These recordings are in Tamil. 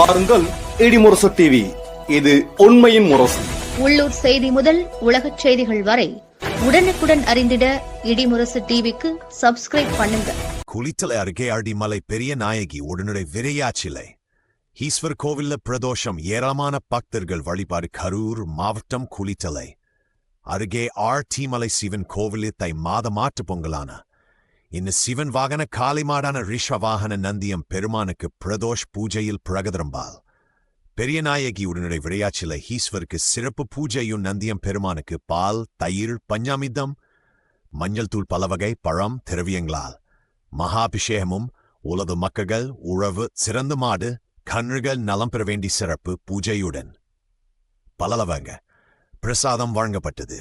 பாருங்கள் இடிமுரசு டிவி. இது உண்மையின் முரசு. உள்ளூர் செய்தி முதல் உலகச் செய்திகள் வரை உடனுக்குடன் அறிந்திட இடிமுரசு டிவிக்கு சப்ஸ்கிரைப் பண்ணுங்க. குளித்தலை அருகே அடிமலை பெரிய நாயகி உடனுடைய விரையாச்சிலை ஈஸ்வர் கோவில்ல பிரதோஷம். ஏராளமான பக்தர்கள் வழிபாடு. கரூர் மாவட்டம் குளித்தலை அருகே தீமலை சிவன் கோவிலில் தை மாத மாட்டு பொங்கலான இந்த சிவன் வாகன காளை மாடான ரிஷ வாகன நந்தியம் பெருமானுக்கு பிரதோஷ் பூஜையில் பிரகதரம்பால் பெரிய நாயகி உடனுடைய விளையாச்சிலை ஈஸ்வருக்கு சிறப்பு பூஜையும் நந்தியம் பெருமானுக்கு பால், தயிர், பஞ்சாமிர்தம், மஞ்சள் தூள், பலவகை பழம், திரவியங்களால் மகாபிஷேகமும் உலக மக்கள் உழவு சிறந்த மாடு கன்றுகள் நலம் பெற வேண்டி சிறப்பு பூஜையுடன் பலவங்க பிரசாதம் வழங்கப்பட்டது.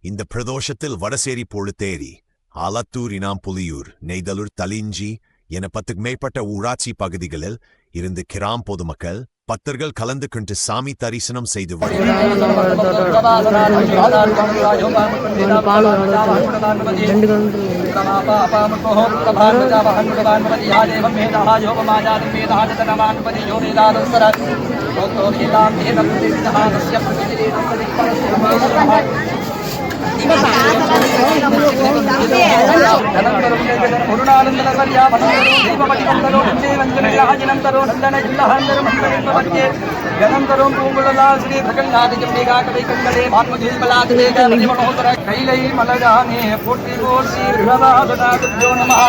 இந்த பிரதோஷத்தில் வடசேரி பொழுத்தேரி, ஆலத்தூர், புலியூர், நெய்தலூர், தலிஞ்சி என 10க்கு மேற்பட்ட ஊராட்சி பகுதிகளில் இருந்து கிராம் பொதுமக்கள் பக்தர்கள் கலந்து கொண்டு சாமி தரிசனம் செய்து கைலை மலரானே போற்றி போற்றி ரிஷபாதனாதுப்யோ நமः.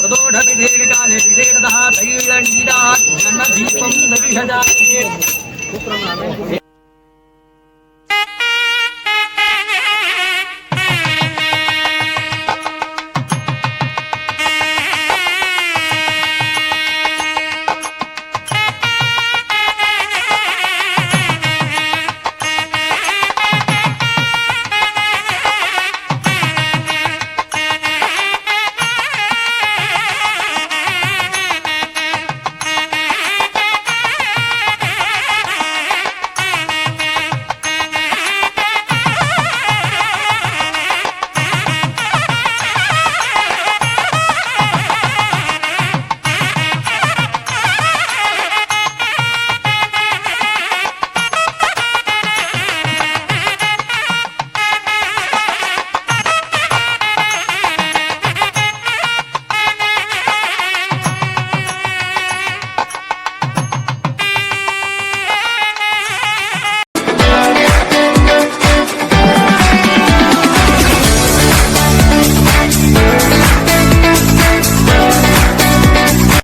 प्रदोषपिठेकाले विषेदः तैलनीडा दीपं